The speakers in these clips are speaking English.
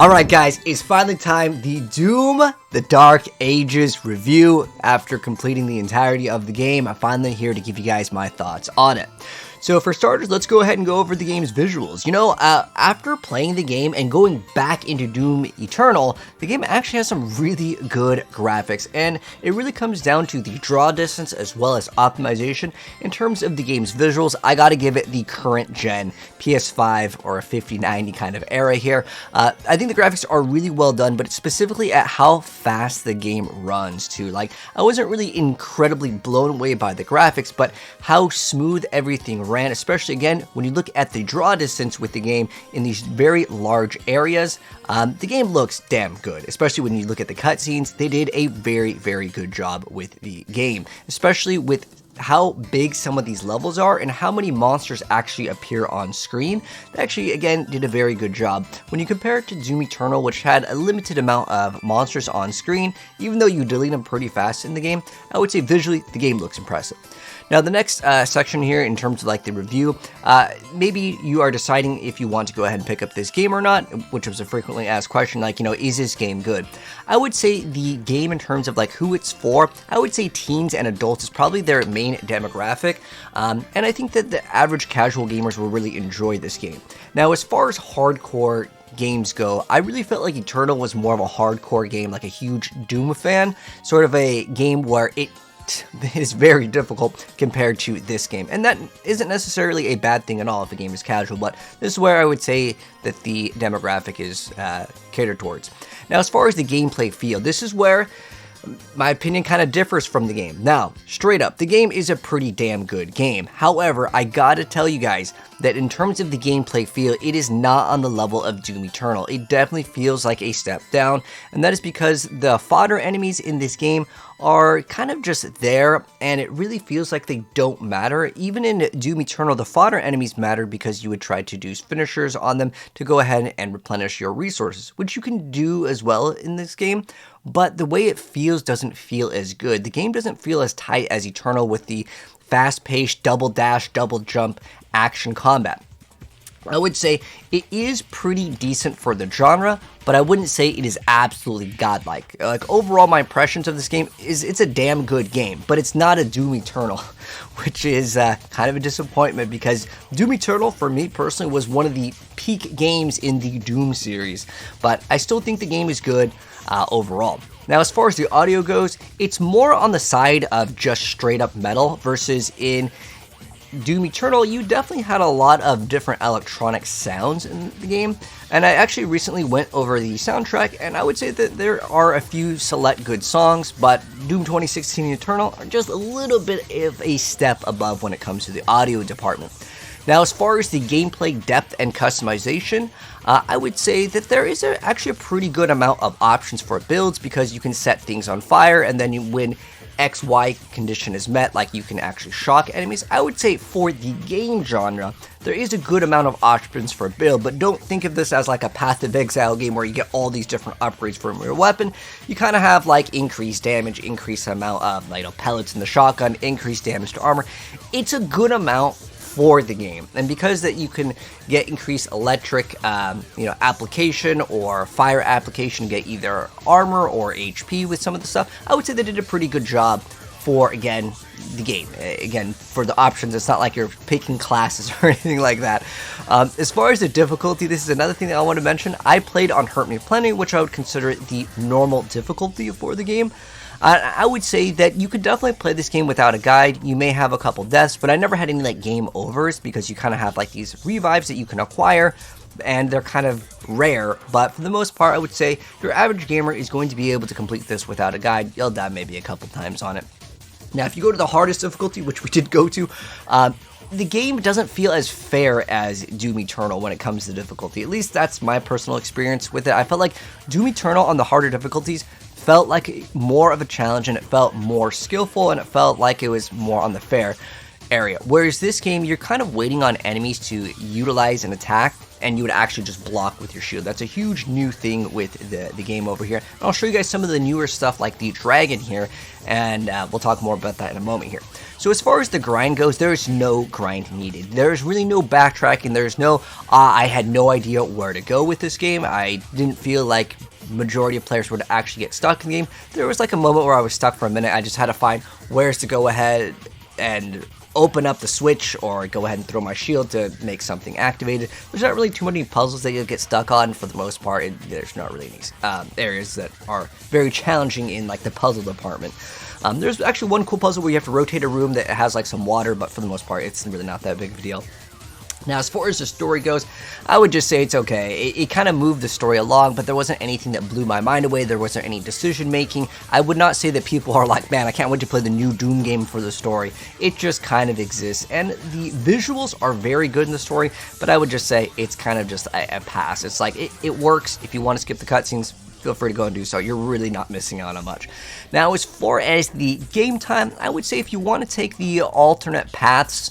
Alright guys, it's finally time, the Doom, the Dark Ages review. After completing the entirety of the game, I'm finally here to give you guys my thoughts on it. So for starters, let's go ahead and go over the game's visuals. You know, after playing the game and going back into Doom Eternal, the game actually has some really good graphics, and it really comes down to the draw distance as well as optimization. In terms of the game's visuals, I gotta give it the current gen PS5 or a 5090 kind of era here. I think the graphics are really well done, but specifically at how fast the game runs too. Like, I wasn't really incredibly blown away by the graphics, but how smooth everything ran, especially again when you look at the draw distance with the game in these very large areas. The game looks damn good, especially when you look at the cutscenes. They did a very good job with the game, especially with how big some of these levels are and how many monsters actually appear on screen. They actually, again, did a very good job. When you compare it to Doom Eternal, which had a limited amount of monsters on screen, even though you delete them pretty fast in the game, I would say visually, the game looks impressive. Now, the next section here, in terms of like the review, maybe you are deciding if you want to go ahead and pick up this game or not, which was a frequently asked question, like, you know, is this game good? I would say the game, in terms of like who it's for, I would say teens and adults is probably their main demographic, and I think that the average casual gamers will really enjoy this game. Now, as far as hardcore games go, I really felt like Eternal was more of a hardcore game, like a huge Doom fan, sort of a game where it is very difficult compared to this game, and that isn't necessarily a bad thing at all if a game is casual, but this is where I would say that the demographic is catered towards. Now, as far as the gameplay feel, this is where my opinion kind of differs from the game. Now, straight up, the game is a pretty damn good game. However, I gotta tell you guys that in terms of the gameplay feel, it is not on the level of Doom Eternal. It definitely feels like a step down, and that is because the fodder enemies in this game are kind of just there, and it really feels like they don't matter. Even in Doom Eternal, the fodder enemies mattered because you would try to do finishers on them to go ahead and replenish your resources, which you can do as well in this game, but the way it feels doesn't feel as good. The game doesn't feel as tight as Eternal with the fast-paced double dash, double jump action combat. I would say it is pretty decent for the genre, but I wouldn't say it is absolutely godlike. Like, overall, my impressions of this game is it's a damn good game, but it's not a Doom Eternal, which is kind of a disappointment, because Doom Eternal, for me personally, was one of the peak games in the Doom series, but I still think the game is good overall. Now, as far as the audio goes, it's more on the side of just straight up metal, versus in Doom Eternal, you definitely had a lot of different electronic sounds in the game, and I actually recently went over the soundtrack, and I would say that there are a few select good songs, but Doom 2016 Eternal are just a little bit of a step above when it comes to the audio department. Now, as far as the gameplay depth and customization, I would say that there is actually a pretty good amount of options for builds, because you can set things on fire, and then when XY condition is met, like, you can actually shock enemies. I would say for the game genre, there is a good amount of options for build, but don't think of this as like a Path of Exile game where you get all these different upgrades from your weapon. You kind of have like increased damage, increased amount of, you know, pellets in the shotgun, increased damage to armor. It's a good amount for the game, and because that you can get increased electric application or fire application, get either armor or HP with some of the stuff, I would say they did a pretty good job for, again, the game. Again, for the options, it's not like you're picking classes or anything like that. As far as the difficulty, this is another thing that I want to mention. I played on Hurt Me Plenty, which I would consider the normal difficulty for the game. I would say that you could definitely play this game without a guide. You may have a couple deaths, but I never had any like game overs, because you kind of have like these revives that you can acquire, and they're kind of rare. But for the most part, I would say your average gamer is going to be able to complete this without a guide. You'll die maybe a couple times on it. Now, if you go to the hardest difficulty, which we did go to, the game doesn't feel as fair as Doom Eternal when it comes to difficulty. At least that's my personal experience with it. I felt like Doom Eternal on the harder difficulties felt like more of a challenge, and it felt more skillful, and it felt like it was more on the fair area. Whereas this game, you're kind of waiting on enemies to utilize an attack, and you would actually just block with your shield. That's a huge new thing with the game over here. And I'll show you guys some of the newer stuff like the dragon here, and we'll talk more about that in a moment here. So as far as the grind goes, there's no grind needed. There's really no backtracking. There's no, I had no idea where to go with this game. I didn't feel like majority of players would actually get stuck in the game. There was like a moment where I was stuck for a minute. I just had to find where's to go ahead and open up the switch or go ahead and throw my shield to make something activated. There's not really too many puzzles that you'll get stuck on. For the most part, there's not really any areas that are very challenging in like the puzzle department. There's actually one cool puzzle where you have to rotate a room that has like some water, but for the most part, it's really not that big of a deal. Now, as far as the story goes, I would just say it's okay. It kind of moved the story along, but there wasn't anything that blew my mind away. There wasn't any decision making. I would not say that people are like, man, I can't wait to play the new Doom game for the story. It just kind of exists, and the visuals are very good in the story, but I would just say it's kind of just a pass. It's like, it works. If you want to skip the cutscenes, feel free to go and do so. You're really not missing out on much. Now, as far as the game time, I would say if you want to take the alternate paths,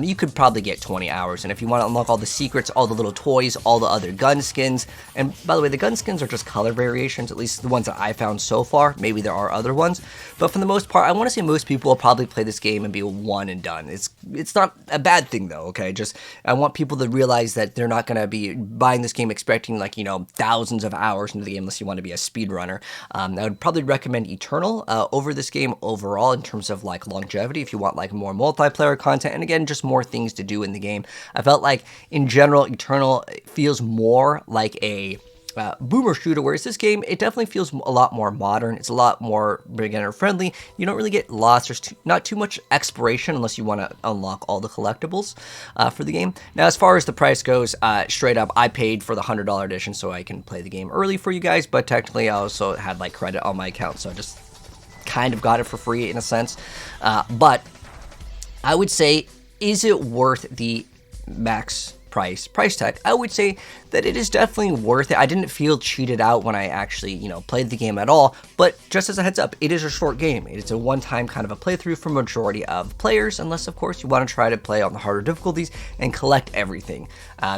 you could probably get 20 hours. And if you want to unlock all the secrets, all the little toys, all the other gun skins, and by the way, the gun skins are just color variations, at least the ones that I found so far. Maybe there are other ones, but for the most part, I want to say most people will probably play this game and be one and done. It's not a bad thing though, okay? Just, I want people to realize that they're not going to be buying this game expecting like, you know, thousands of hours into the game unless you want to be a speedrunner. I would probably recommend Eternal over this game overall in terms of like longevity if you want like more multiplayer content, and again, just more things to do in the game. I felt like in general, Eternal feels more like a boomer shooter, whereas this game, it definitely feels a lot more modern. It's a lot more beginner friendly. You don't really get lost. There's not too much exploration unless you want to unlock all the collectibles for the game. Now, as far as the price goes, straight up, I paid for the $100 edition so I can play the game early for you guys, but technically I also had like credit on my account, so I just kind of got it for free in a sense. But I would say, is it worth the max price tag? I would say that it is definitely worth it. I didn't feel cheated out when I actually, you know, played the game at all, but just as a heads up, it is a short game. It's a one-time kind of a playthrough for majority of players, unless of course you want to try to play on the harder difficulties and collect everything.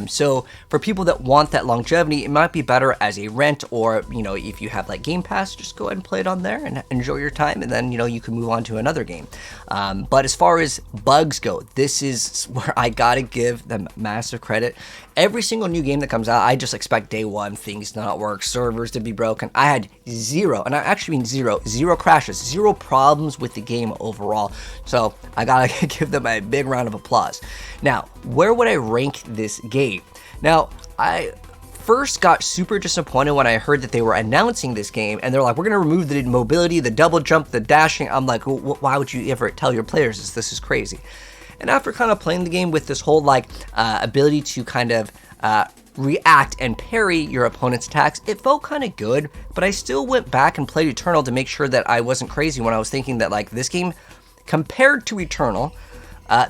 So for people that want that longevity, it might be better as a rent, or, you know, if you have like Game Pass, just go ahead and play it on there and enjoy your time, and then, you know, you can move on to another game. But as far as bugs go, this is where I gotta give them massive credit. Every single new game that comes out, I just expect day one things to not work, servers to be broken. I had zero, and I actually mean zero crashes, zero problems with the game overall. So I gotta give them a big round of applause. Now, where would I rank this game? Now, I first got super disappointed when I heard that they were announcing this game, and they're like, we're gonna remove the mobility, the double jump, the dashing. I'm like, why would you ever tell your players this is crazy? And after kind of playing the game with this whole like ability to kind of react and parry your opponent's attacks, it felt kind of good, but I still went back and played Eternal to make sure that I wasn't crazy when I was thinking that like this game, compared to Eternal,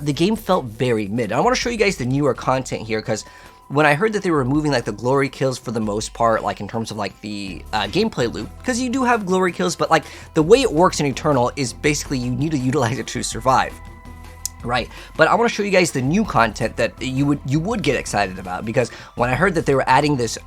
the game felt very mid. I want to show you guys the newer content here, because when I heard that they were removing like the glory kills for the most part, like in terms of like the gameplay loop, because you do have glory kills, but like the way it works in Eternal is basically you need to utilize it to survive. Right, but I want to show you guys the new content that you would get excited about, because when I heard that they were adding this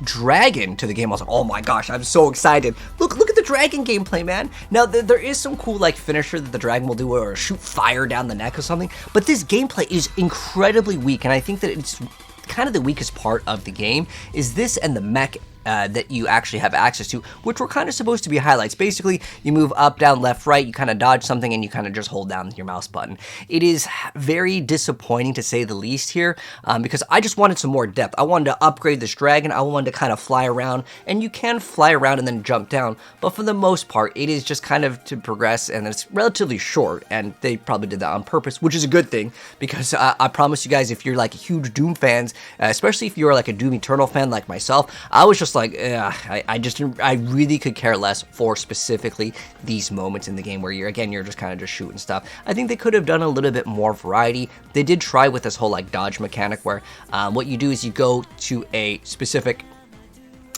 dragon to the game, I was like, oh my gosh, I'm so excited. Look at the dragon gameplay, man. Now, there is some cool like finisher that the dragon will do, or shoot fire down the neck or something, but this gameplay is incredibly weak, and I think that it's kind of the weakest part of the game is this and the mech that you actually have access to, which were kind of supposed to be highlights. Basically, you move up, down, left, right, you kind of dodge something, and you kind of just hold down your mouse button. It is very disappointing to say the least here, because I just wanted some more depth. I wanted to upgrade this dragon, I wanted to kind of fly around, and you can fly around and then jump down, but for the most part, it is just kind of to progress, and it's relatively short, and they probably did that on purpose, which is a good thing, because I promise you guys, if you're like huge Doom fans, especially if you're like a Doom Eternal fan like myself, I was just like, I really could care less for specifically these moments in the game where you're just kind of just shooting stuff. I think they could have done a little bit more variety. They did try with this whole like dodge mechanic where what you do is you go to a specific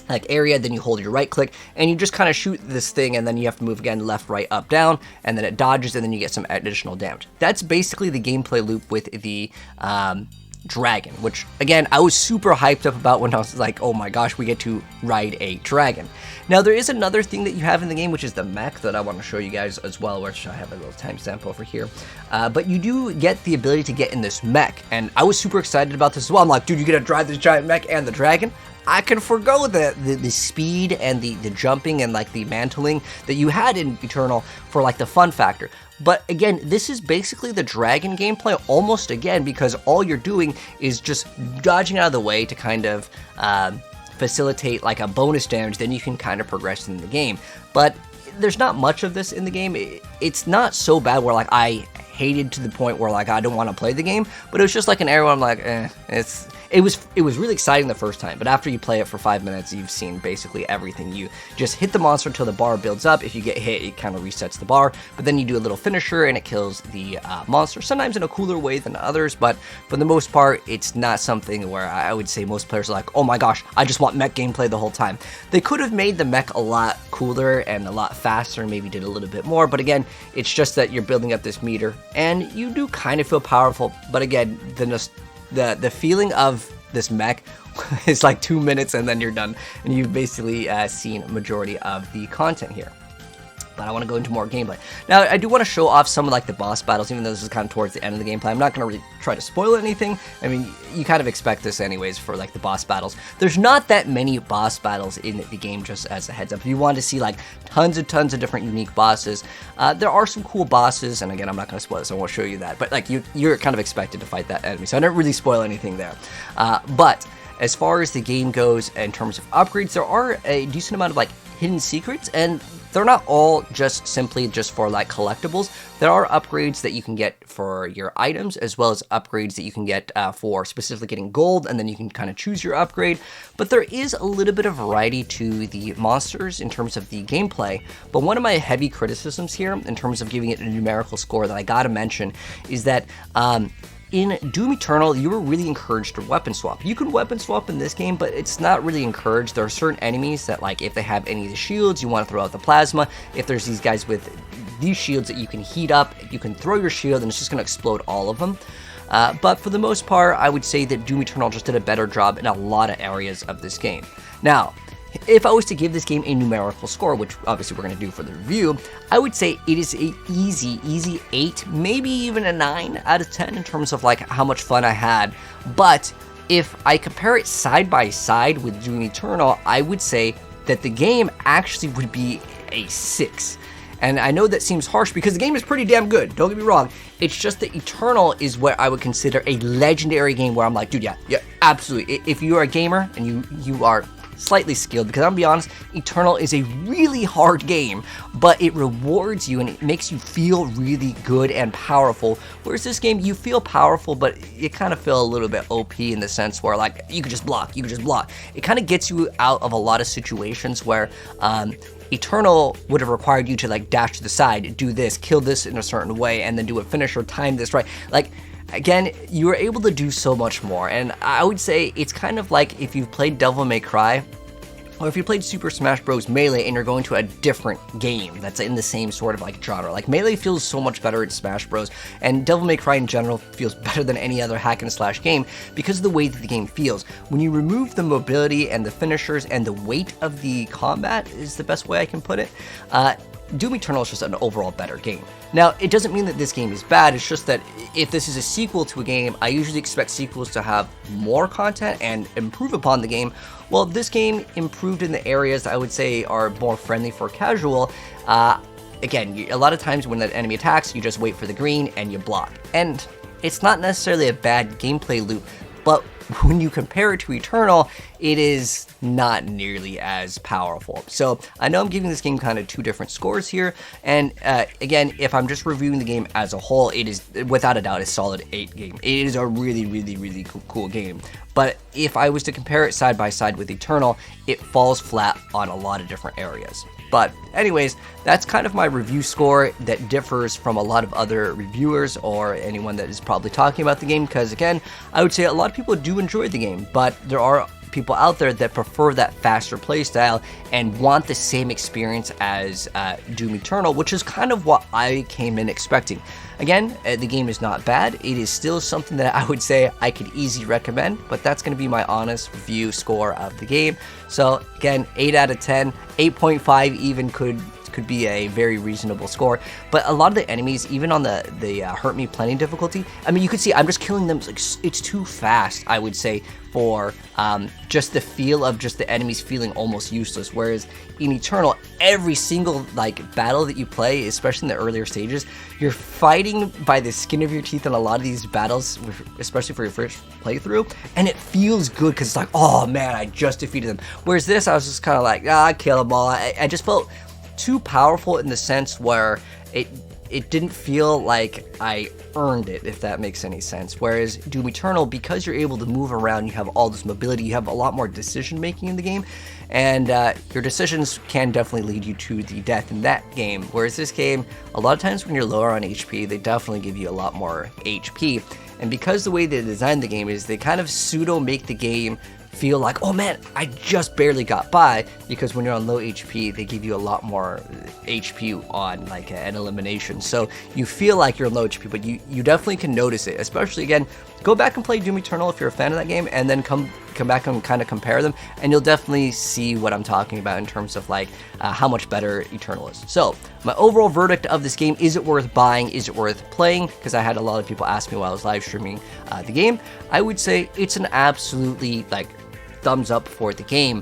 like area, then you hold your right click and you just kind of shoot this thing, and then you have to move again left, right, up, down, and then it dodges, and then you get some additional damage. That's basically the gameplay loop with the dragon, which again I was super hyped up about when I was like, oh my gosh, we get to ride a dragon. Now there is another thing that you have in the game, which is the mech, that I want to show you guys as well, which I have a little timestamp over here. But you do get the ability to get in this mech, and I was super excited about this as well. I'm like, dude, you get to drive this giant mech and the dragon? I can forgo the speed and the jumping and like the mantling that you had in Eternal for like the fun factor. But again, this is basically the dragon gameplay almost again, because all you're doing is just dodging out of the way to kind of facilitate like a bonus damage, then you can kind of progress in the game. But there's not much of this in the game. It's not so bad where like I hated to the point where like I don't want to play the game, but it was just like an area where I'm like, it was really exciting the first time, but after you play it for 5 minutes, you've seen basically everything. You just hit the monster until the bar builds up. If you get hit, it kind of resets the bar, but then you do a little finisher and it kills the monster, sometimes in a cooler way than others, but for the most part, it's not something where I would say most players are like, oh my gosh, I just want mech gameplay the whole time. They could have made the mech a lot cooler and a lot faster and maybe did a little bit more, but again, it's just that you're building up this meter and you do kind of feel powerful, but again, the feeling of this mech is like 2 minutes and then you're done, and you've basically seen a majority of the content here. But I want to go into more gameplay. Now, I do want to show off some of like the boss battles, even though this is kind of towards the end of the gameplay. I'm not going to really try to spoil anything. I mean, you kind of expect this anyways for like the boss battles. There's not that many boss battles in the game, just as a heads up. If you want to see like tons of different unique bosses, there are some cool bosses, and again, I'm not going to spoil this, so I won't show you that. But like you're kind of expected to fight that enemy, so I didn't really spoil anything there. But as far as the game goes in terms of upgrades, there are a decent amount of like hidden secrets, and they're not all just simply for like collectibles. There are upgrades that you can get for your items, as well as upgrades that you can get for specifically getting gold, and then you can kind of choose your upgrade. But there is a little bit of variety to the monsters in terms of the gameplay. But one of my heavy criticisms here, in terms of giving it a numerical score, that I gotta mention is that in Doom Eternal, you were really encouraged to weapon swap. You can weapon swap in this game, but it's not really encouraged. There are certain enemies that, like, if they have any of the shields, you want to throw out the plasma. If there's these guys with these shields that you can heat up, you can throw your shield and it's just going to explode all of them. But for the most part, I would say that Doom Eternal just did a better job in a lot of areas of this game. Now, if I was to give this game a numerical score, which obviously we're going to do for the review, I would say it is a easy 8, maybe even a 9 out of 10 in terms of like how much fun I had. But if I compare it side by side with Doom Eternal, I would say that the game actually would be a 6. And I know that seems harsh because the game is pretty damn good, don't get me wrong. It's just that Eternal is what I would consider a legendary game where I'm like, dude, yeah, absolutely. If you are a gamer and you are slightly skilled, because I'll be honest, Eternal is a really hard game, but it rewards you and it makes you feel really good and powerful, whereas this game, you feel powerful, but you kind of feel a little bit OP in the sense where like, you could just block. It kind of gets you out of a lot of situations where Eternal would have required you to like dash to the side, do this, kill this in a certain way, and then do a finisher, time this right. Like, again, you were able to do so much more, and I would say it's kind of like if you've played Devil May Cry, or if you played Super Smash Bros. Melee and you're going to a different game that's in the same sort of like genre. Like, Melee feels so much better in Smash Bros. And Devil May Cry in general feels better than any other hack and slash game because of the way that the game feels. When you remove the mobility and the finishers and the weight of the combat is the best way I can put it, Doom Eternal is just an overall better game. Now, it doesn't mean that this game is bad, it's just that if this is a sequel to a game, I usually expect sequels to have more content and improve upon the game. Well, this game improved in the areas that I would say are more friendly for casual. Again, a lot of times when that enemy attacks, you just wait for the green and you block. And it's not necessarily a bad gameplay loop, but when you compare it to Eternal, it is not nearly as powerful. So I know I'm giving this game kind of two different scores here, and again, if I'm just reviewing the game as a whole, it is without a doubt a solid 8 game. It is a really cool game. But if I was to compare it side by side with Eternal, it falls flat on a lot of different areas. But anyways, that's kind of my review score that differs from a lot of other reviewers or anyone that is probably talking about the game, because again, I would say a lot of people do enjoy the game, but there are people out there that prefer that faster playstyle and want the same experience as Doom Eternal, which is kind of what I came in expecting. Again, the game is not bad. It is still something that I would say I could easily recommend, but that's going to be my honest review score of the game. So again, 8 out of 10, 8.5 even could be a very reasonable score. But a lot of the enemies, even on the hurt me plenty difficulty, I mean, you can see I'm just killing them. It's too fast, I would say, for just the feel of just the enemies feeling almost useless. Whereas in Eternal, every single like battle that you play, especially in the earlier stages, you're fighting by the skin of your teeth in a lot of these battles, especially for your first playthrough, and it feels good because it's like, oh man, I just defeated them. Whereas this, I was just kind of like, kill them all. I just felt too powerful in the sense where it didn't feel like I earned it, if that makes any sense. Whereas Doom Eternal, because you're able to move around, you have all this mobility, you have a lot more decision making in the game, and your decisions can definitely lead you to the death in that game. Whereas this game, a lot of times when you're lower on HP, they definitely give you a lot more HP. And because the way they designed the game is they kind of pseudo make the game feel like, oh man, I just barely got by, because when you're on low HP, they give you a lot more HP on like an elimination. So you feel like you're low HP, but you definitely can notice it. Especially, again, go back and play Doom Eternal if you're a fan of that game, and then come back and kind of compare them, and you'll definitely see what I'm talking about in terms of like how much better Eternal is. So my overall verdict of this game: is it worth buying? Is it worth playing? Because I had a lot of people ask me while I was live streaming the game. I would say it's an absolutely like thumbs up for the game.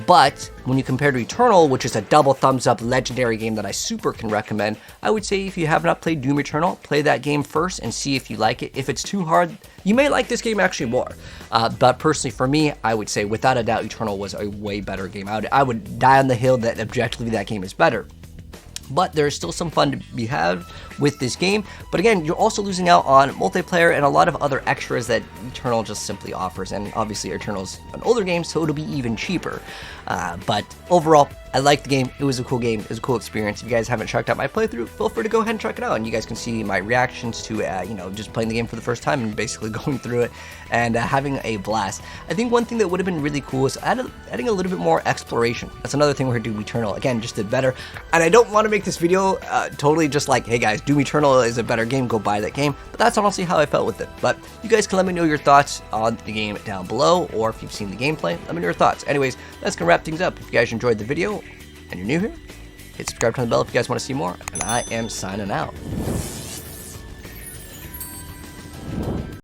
But when you compare to Eternal, which is a double thumbs up legendary game that I super can recommend, I would say if you have not played Doom Eternal, play that game first and see if you like it. If it's too hard, you may like this game actually more. But personally for me, I would say without a doubt Eternal was a way better game. I would die on the hill that objectively that game is better. But there's still some fun to be had with this game. But again, you're also losing out on multiplayer and a lot of other extras that Eternal just simply offers. And obviously Eternal's an older game, so it'll be even cheaper. But overall, I liked the game. It was a cool game. It was a cool experience. If you guys haven't checked out my playthrough, feel free to go ahead and check it out. And you guys can see my reactions to, just playing the game for the first time and basically going through it and having a blast. I think one thing that would have been really cool is adding a little bit more exploration. That's another thing we're doing. Eternal, again, just did better. And I don't want to make this video totally just like, hey guys, Doom Eternal is a better game, go buy that game. But that's honestly how I felt with it. But you guys can let me know your thoughts on the game down below, or if you've seen the gameplay, let me know your thoughts. Anyways, that's gonna wrap things up. If you guys enjoyed the video and you're new here, hit subscribe, turn the bell if you guys want to see more, and I am signing out.